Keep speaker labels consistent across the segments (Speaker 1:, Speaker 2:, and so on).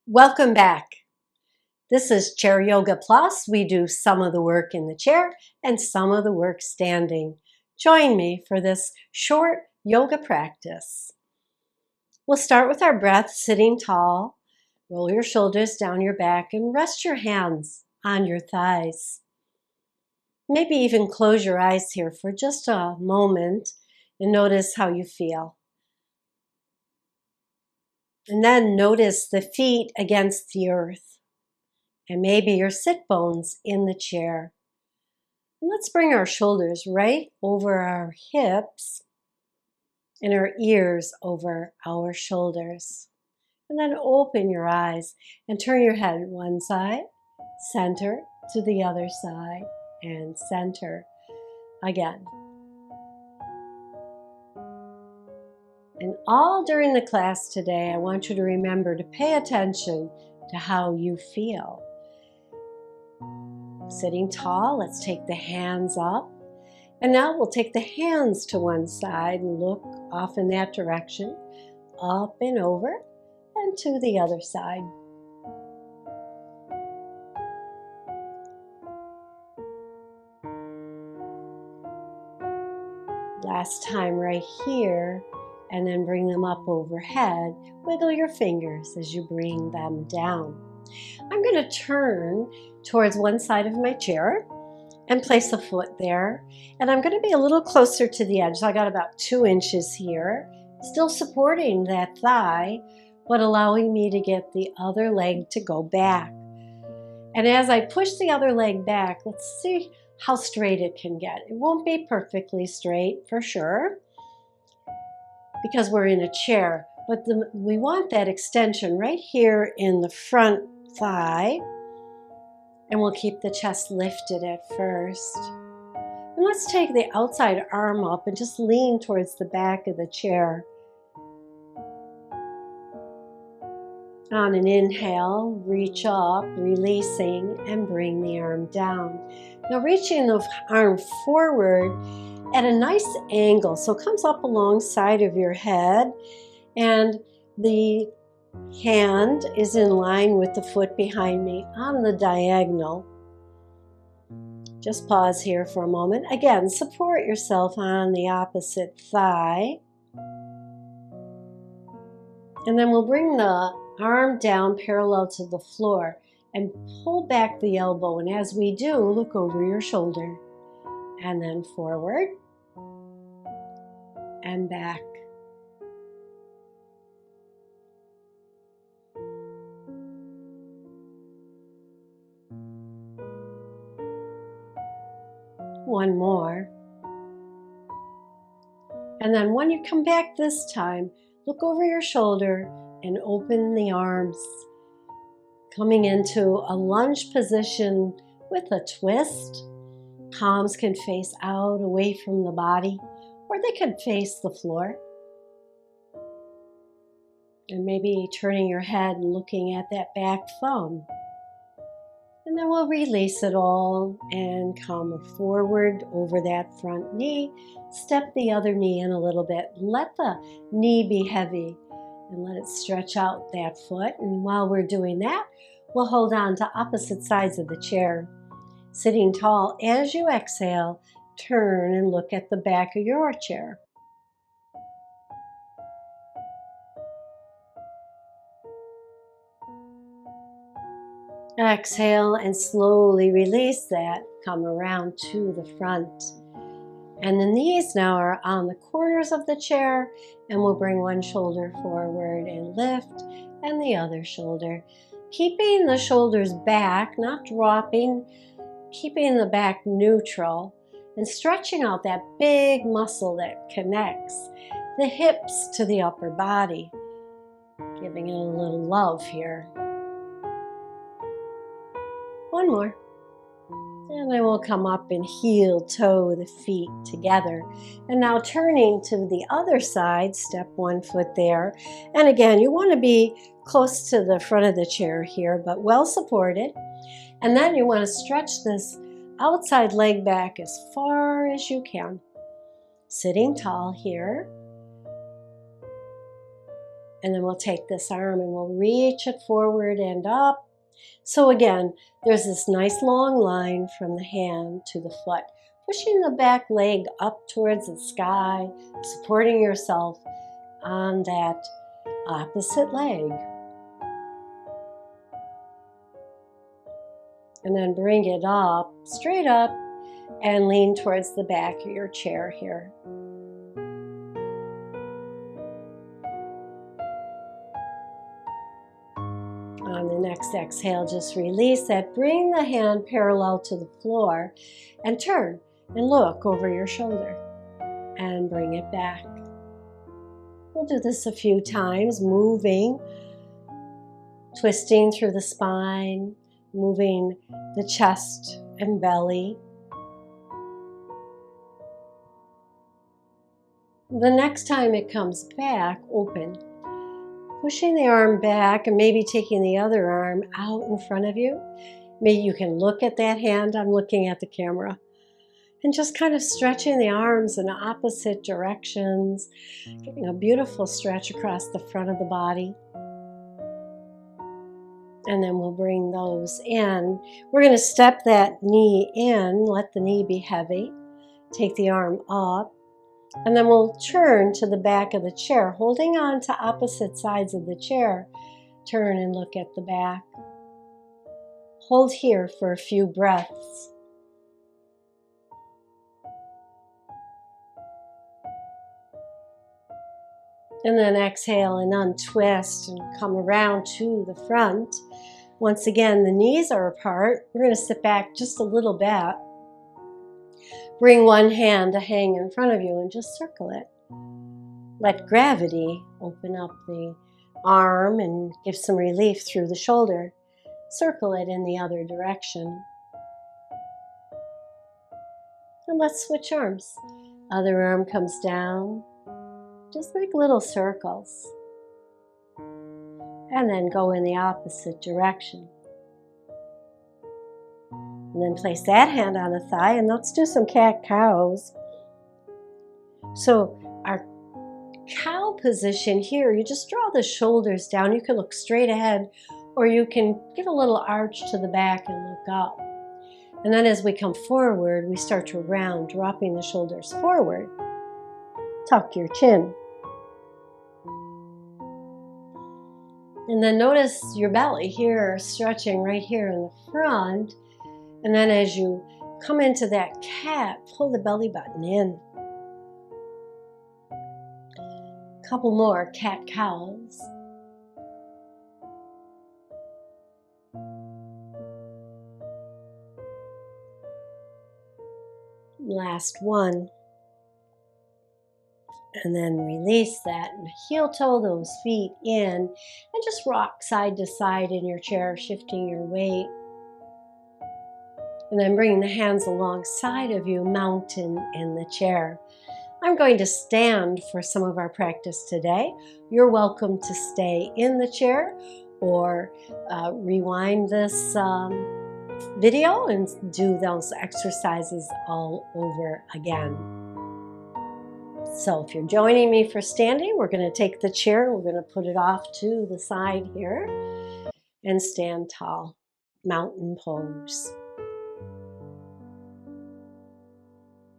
Speaker 1: Welcome back. This is Chair Yoga Plus. We do some of the work in the chair and some of the work standing. Join me for this short yoga practice. We'll start with our breath, sitting tall. Roll your shoulders down your back and rest your hands on your thighs. Maybe even close your eyes here for just a moment and notice how you feel. And then notice the feet against the earth and maybe your sit bones in the chair. And let's bring our shoulders right over our hips and our ears over our shoulders. And then open your eyes and turn your head one side, center to the other side, and center again. And all during the class today, I want you to remember to pay attention to how you feel. Sitting tall, let's take the hands up. And now we'll take the hands to one side and look off in that direction, up and over, and to the other side. Last time right here, and then bring them up overhead. Wiggle your fingers as you bring them down. I'm going to turn towards one side of my chair and place a foot there. And I'm going to be a little closer to the edge. So I got about 2 inches here, still supporting that thigh, but allowing me to get the other leg to go back. And as I push the other leg back, let's see how straight it can get. It won't be perfectly straight for sure, because we're in a chair, but we want that extension right here in the front thigh, and we'll keep the chest lifted at first. And let's take the outside arm up and just lean towards the back of the chair. On an inhale, reach up, releasing, and bring the arm down. Now reaching the arm forward at a nice angle, so it comes up alongside of your head, and the hand is in line with the foot behind me on the diagonal. Just pause here for a moment. Again, support yourself on the opposite thigh. And then we'll bring the arm down parallel to the floor and pull back the elbow. And as we do, look over your shoulder and then forward and back. One more. And then when you come back this time, look over your shoulder and open the arms, coming into a lunge position with a twist. Palms can face out away from the body, or they could face the floor. And maybe turning your head and looking at that back thumb. And then we'll release it all and come forward over that front knee. Step the other knee in a little bit. Let the knee be heavy and let it stretch out that foot. And while we're doing that, we'll hold on to opposite sides of the chair. Sitting tall, as you exhale, turn and look at the back of your chair. Exhale and slowly release that. Come around to the front. And the knees now are on the corners of the chair, and we'll bring one shoulder forward and lift, and the other shoulder. Keeping the shoulders back, not dropping, keeping the back neutral, and stretching out that big muscle that connects the hips to the upper body. Giving it a little love here. One more. And then we'll come up and heel toe the feet together. And now turning to the other side, step one foot there. And again, you want to be close to the front of the chair here, but well supported. And then you want to stretch this outside leg back as far as you can. Sitting tall here. And then we'll take this arm and we'll reach it forward and up. So again, there's this nice long line from the hand to the foot, pushing the back leg up towards the sky, supporting yourself on that opposite leg. And then bring it up, straight up, and lean towards the back of your chair here. On the next exhale, just release that. Bring the hand parallel to the floor and turn and look over your shoulder and bring it back. We'll do this a few times, moving, twisting through the spine, moving the chest and belly. The next time it comes back, open. Pushing the arm back and maybe taking the other arm out in front of you. Maybe you can look at that hand. I'm looking at the camera. And just kind of stretching the arms in opposite directions, getting a beautiful stretch across the front of the body. And then we'll bring those in. We're going to step that knee in, let the knee be heavy. Take the arm up. And then we'll turn to the back of the chair, holding on to opposite sides of the chair. Turn and look at the back. Hold here for a few breaths. And then exhale and untwist and come around to the front. Once again, the knees are apart. We're going to sit back just a little bit. Bring one hand to hang in front of you and just circle it. Let gravity open up the arm and give some relief through the shoulder. Circle it in the other direction. And let's switch arms. Other arm comes down. Just make little circles. And then go in the opposite direction. And then place that hand on the thigh and let's do some cat-cows. So our cow position here, you just draw the shoulders down. You can look straight ahead or you can give a little arch to the back and look up. And then as we come forward, we start to round, dropping the shoulders forward. Tuck your chin. And then notice your belly here, stretching right here in the front. And then as you come into that cat, pull the belly button in. A couple more cat-cows. Last one. And then release that and heel toe those feet in and just rock side to side in your chair, shifting your weight. And then bring the hands alongside of you, mountain in the chair. I'm going to stand for some of our practice today. You're welcome to stay in the chair or rewind this video and do those exercises all over again. So if you're joining me for standing, we're going to take the chair, we're going to put it off to the side here and stand tall, mountain pose.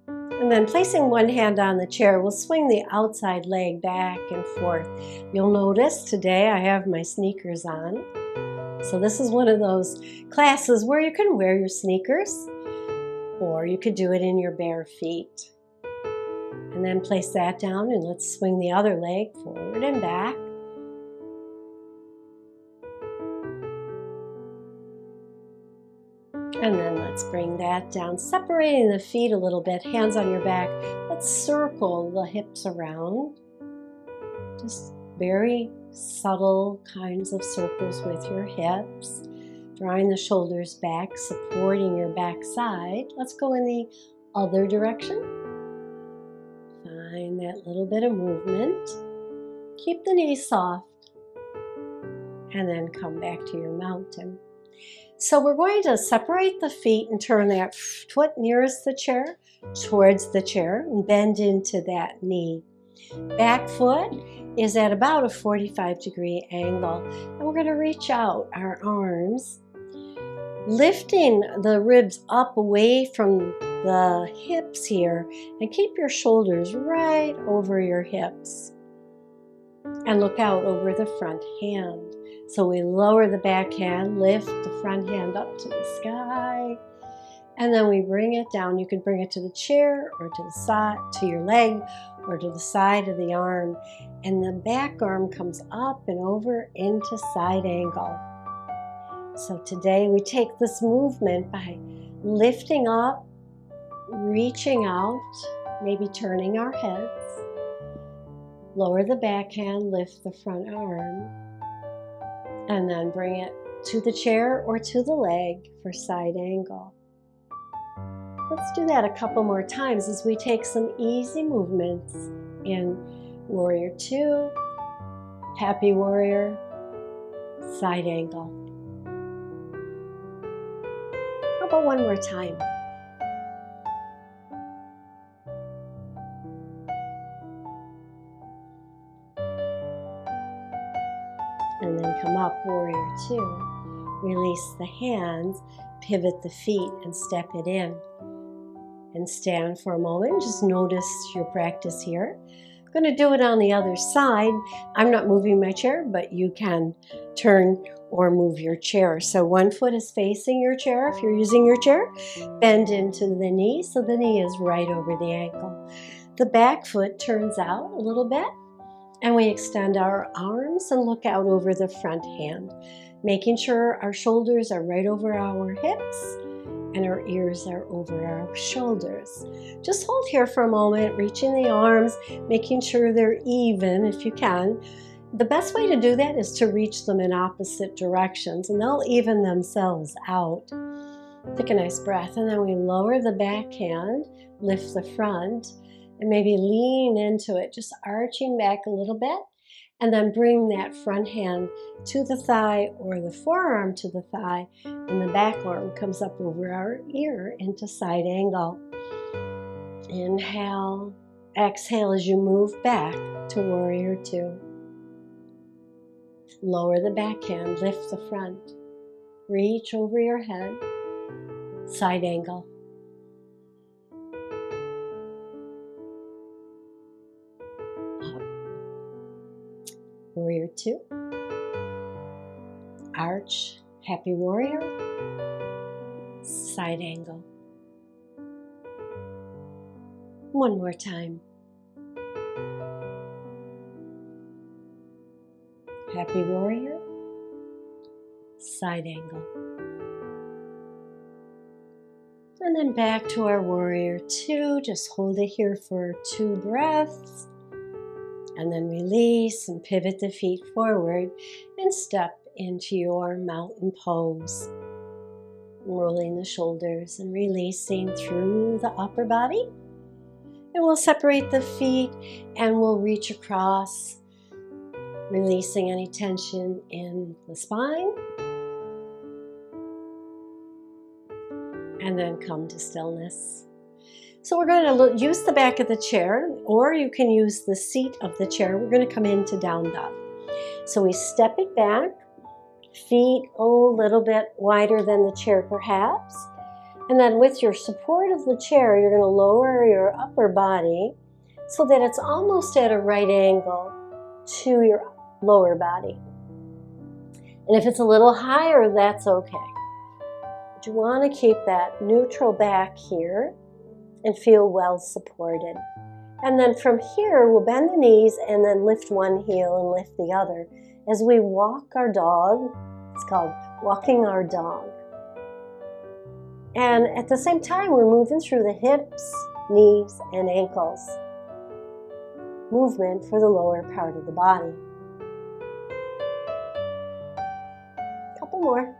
Speaker 1: And then placing one hand on the chair, we'll swing the outside leg back and forth. You'll notice today I have my sneakers on. So this is one of those classes where you can wear your sneakers or you could do it in your bare feet. And then place that down and let's swing the other leg forward and back. And then let's bring that down, separating the feet a little bit, hands on your back. Let's circle the hips around. Just very subtle kinds of circles with your hips. Drawing the shoulders back, supporting your back side. Let's go in the other direction. Find that little bit of movement. Keep the knees soft. And then come back to your mountain. So we're going to separate the feet and turn that foot nearest the chair towards the chair and bend into that knee. Back foot is at about a 45-degree angle. And we're going to reach out our arms, lifting the ribs up away from the hips here, and keep your shoulders right over your hips. And look out over the front hand. So we lower the back hand, lift the front hand up to the sky, and then we bring it down. You can bring it to the chair or to the side, to your leg, or to the side of the arm. And the back arm comes up and over into side angle. So today we take this movement by lifting up, reaching out, maybe turning our heads. Lower the back hand, lift the front arm, and then bring it to the chair or to the leg for side angle. Let's do that a couple more times as we take some easy movements in Warrior 2, Happy Warrior, side angle. How about one more time? And then come up, Warrior 2. Release the hands, pivot the feet, and step it in. And stand for a moment. Just notice your practice here. I'm going to do it on the other side. I'm not moving my chair, but you can turn or move your chair. So one foot is facing your chair if you're using your chair. Bend into the knee so the knee is right over the ankle. The back foot turns out a little bit, and we extend our arms and look out over the front hand, making sure our shoulders are right over our hips and our ears are over our shoulders. Just hold here for a moment, reaching the arms, making sure they're even if you can. The best way to do that is to reach them in opposite directions, and they'll even themselves out. Take a nice breath, and then we lower the back hand, lift the front, and maybe lean into it, just arching back a little bit, and then bring that front hand to the thigh or the forearm to the thigh, and the back arm comes up over our ear into side angle. Inhale, exhale as you move back to Warrior 2. Lower the back hand, lift the front, reach over your head, side angle. Up. Warrior 2. Arch, Happy Warrior, side angle. One more time. Happy Warrior, side angle. And then back to our Warrior 2. Just hold it here for 2 breaths. And then release and pivot the feet forward and step into your mountain pose. Rolling the shoulders and releasing through the upper body. And we'll separate the feet and we'll reach across, releasing any tension in the spine. And then come to stillness. So we're going to use the back of the chair, or you can use the seat of the chair. We're going to come into down dog. So we step it back, feet a little bit wider than the chair perhaps. And then with your support of the chair, you're going to lower your upper body so that it's almost at a right angle to your lower body. And if it's a little higher, that's okay. But you want to keep that neutral back here and feel well supported. And then from here, we'll bend the knees and then lift one heel and lift the other as we walk our dog. It's called walking our dog. And at the same time, we're moving through the hips, knees, and ankles. Movement for the lower part of the body. Couple more.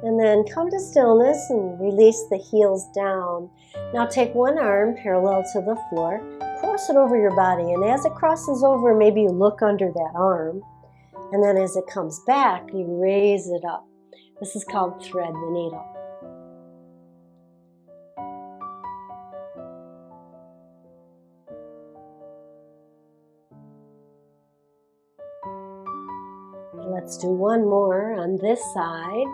Speaker 1: And then come to stillness and release the heels down. Now take one arm parallel to the floor, cross it over your body, and as it crosses over, maybe you look under that arm, and then as it comes back, you raise it up. This is called thread the needle. Let's do one more on this side.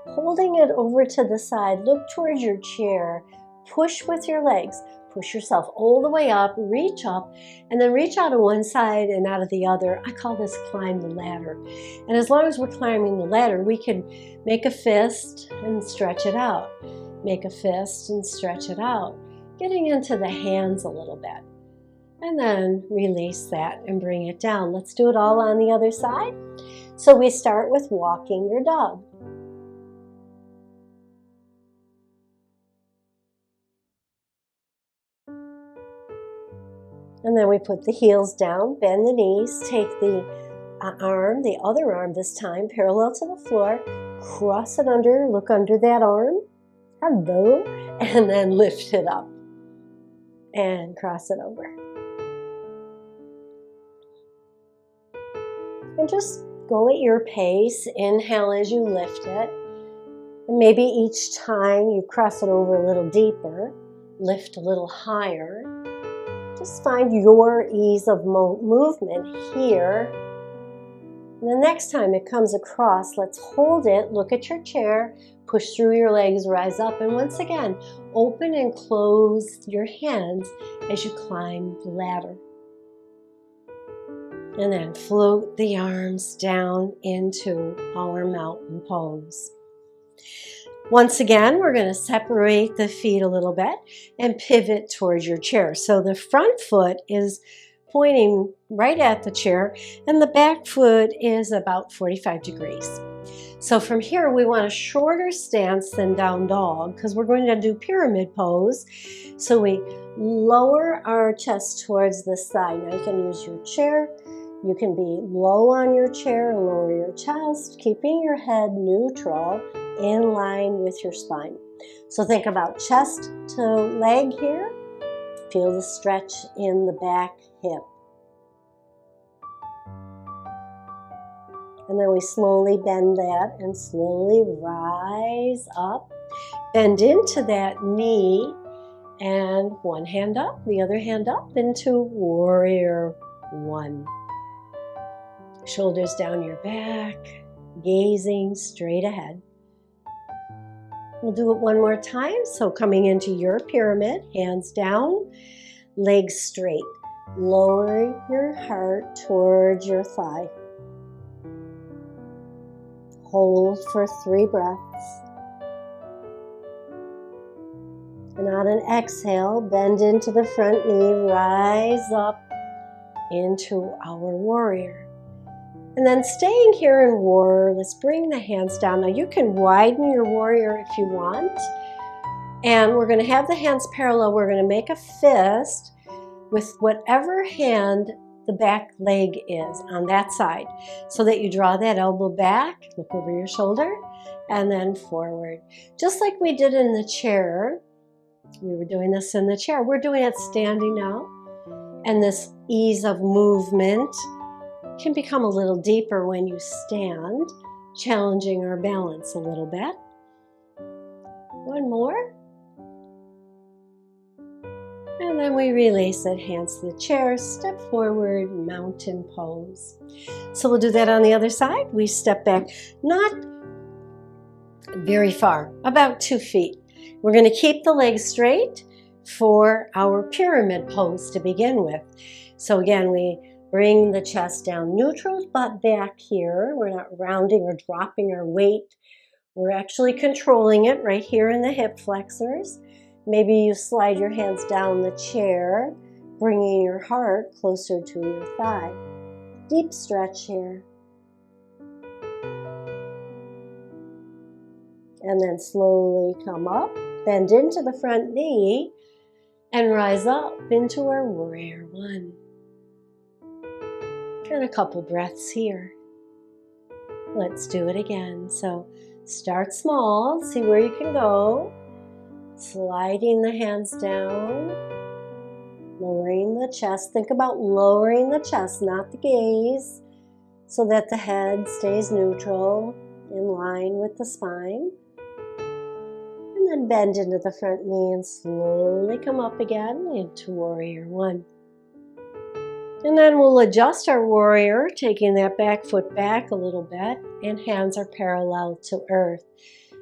Speaker 1: Holding it over to the side, look towards your chair. Push with your legs. Push yourself all the way up, reach up, and then reach out of one side and out of the other. I call this climb the ladder. And as long as we're climbing the ladder, we can make a fist and stretch it out. Make a fist and stretch it out. Getting into the hands a little bit. And then release that and bring it down. Let's do it all on the other side. So we start with walking your dog. And then we put the heels down, bend the knees, take the arm, the other arm this time, parallel to the floor, cross it under, look under that arm, hello, and then lift it up and cross it over. And just go at your pace, inhale as you lift it, and maybe each time you cross it over a little deeper, lift a little higher. Just find your ease of movement here. And the next time it comes across, let's hold it, look at your chair, push through your legs, rise up, and once again, open and close your hands as you climb the ladder. And then float the arms down into our mountain pose. Once again, we're going to separate the feet a little bit and pivot towards your chair. So the front foot is pointing right at the chair and the back foot is about 45 degrees. So from here, we want a shorter stance than down dog because we're going to do pyramid pose. So we lower our chest towards the side. Now you can use your chair. You can be low on your chair and lower your chest, keeping your head neutral in line with your spine. So think about chest to leg here. Feel the stretch in the back hip. And then we slowly bend that and slowly rise up. Bend into that knee and one hand up, the other hand up into warrior one. Shoulders down your back, gazing straight ahead. We'll do it one more time. So coming into your pyramid, hands down, legs straight. Lower your heart towards your thigh. Hold for 3 breaths. And on an exhale, bend into the front knee, rise up into our warrior. And then staying here in warrior, let's bring the hands down. Now you can widen your warrior if you want. And we're going to have the hands parallel. We're going to make a fist with whatever hand the back leg is on that side. So that you draw that elbow back, look over your shoulder, and then forward. Just like we did in the chair. We were doing this in the chair. We're doing it standing now. And this ease of movement can become a little deeper when you stand, challenging our balance a little bit. One more. And then we release it, hands to the chair, step forward, mountain pose. So we'll do that on the other side. We step back, not very far, about 2 feet. We're going to keep the legs straight for our pyramid pose to begin with. So again, we bring the chest down neutral, butt back here. We're not rounding or dropping our weight. We're actually controlling it right here in the hip flexors. Maybe you slide your hands down the chair, bringing your heart closer to your thigh. Deep stretch here. And then slowly come up, bend into the front knee, and rise up into our warrior one. And a couple breaths here. Let's do it again. So start small, see where you can go. Sliding the hands down, lowering the chest. Think about lowering the chest, not the gaze, so that the head stays neutral, in line with the spine. And then bend into the front knee and slowly come up again into warrior one. And then we'll adjust our warrior, taking that back foot back a little bit, and hands are parallel to earth.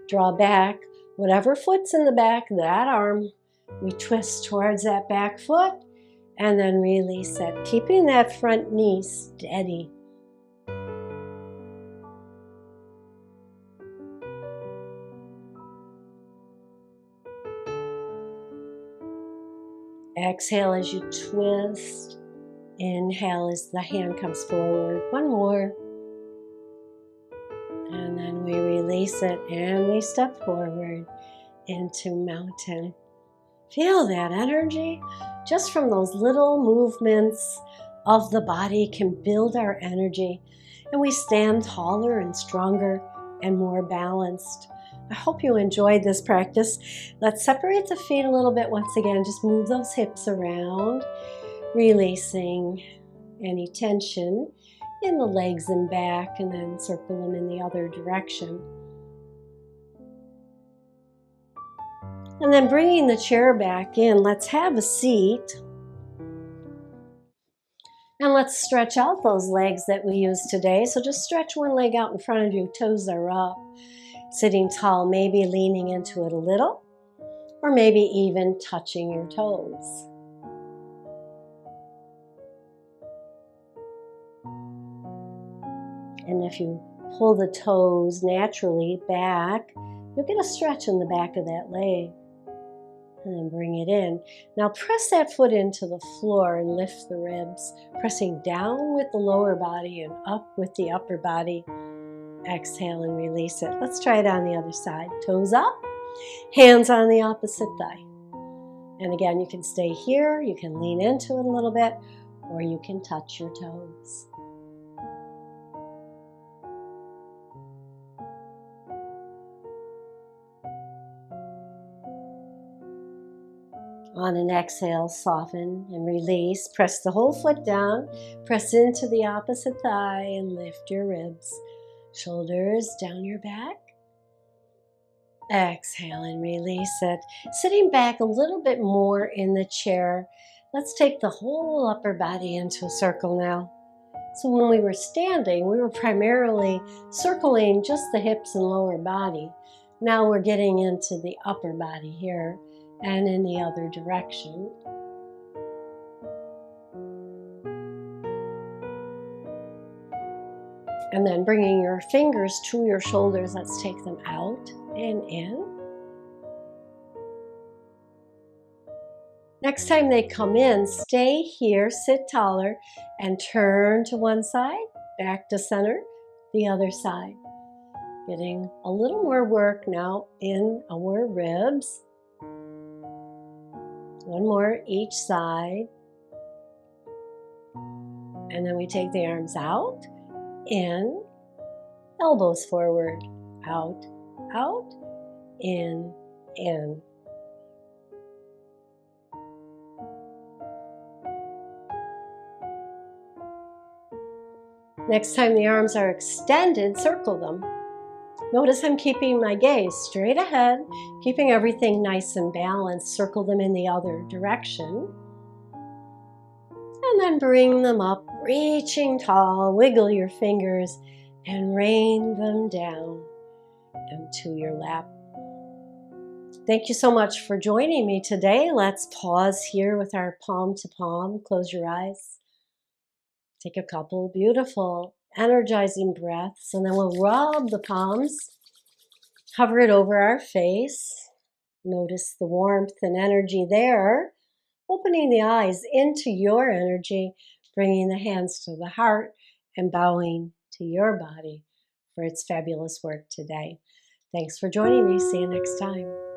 Speaker 1: Draw back whatever foot's in the back, that arm, we twist towards that back foot, and then release it, keeping that front knee steady. Exhale as you twist. Inhale as the hand comes forward. One more. And then we release it and we step forward into mountain. Feel that energy. Just from those little movements of the body can build our energy. And we stand taller and stronger and more balanced. I hope you enjoyed this practice. Let's separate the feet a little bit once again. Just move those hips around, releasing any tension in the legs and back, and then circle them in the other direction. And then bringing the chair back in, let's have a seat. And let's stretch out those legs that we used today. So just stretch one leg out in front of you, toes are up. Sitting tall, maybe leaning into it a little, or maybe even touching your toes. And if you pull the toes naturally back, you'll get a stretch in the back of that leg. And then bring it in. Now press that foot into the floor and lift the ribs, pressing down with the lower body and up with the upper body. Exhale and release it. Let's try it on the other side. Toes up, hands on the opposite thigh. And again, you can stay here, you can lean into it a little bit, or you can touch your toes. On an exhale, soften and release. Press the whole foot down, press into the opposite thigh and lift your ribs. Shoulders down your back. Exhale and release it. Sitting back a little bit more in the chair. Let's take the whole upper body into a circle now. So when we were standing, we were primarily circling just the hips and lower body. Now we're getting into the upper body here and in the other direction. And then bringing your fingers to your shoulders, let's take them out and in. Next time they come in, stay here, sit taller, and turn to one side, back to center, the other side. Getting a little more work now in our ribs. One more each side. And then we take the arms out, in, elbows forward, out, out, in. Next time the arms are extended, circle them. Notice I'm keeping my gaze straight ahead, keeping everything nice and balanced. Circle them in the other direction. And then bring them up, reaching tall, wiggle your fingers, and rain them down into your lap. Thank you so much for joining me today. Let's pause here with our palm to palm. Close your eyes. Take a couple beautiful, energizing breaths, and then we'll rub the palms, hover it over our face. Notice the warmth and energy there. Opening the eyes into your energy, bringing the hands to the heart, and bowing to your body for its fabulous work today. Thanks for joining me. See you next time.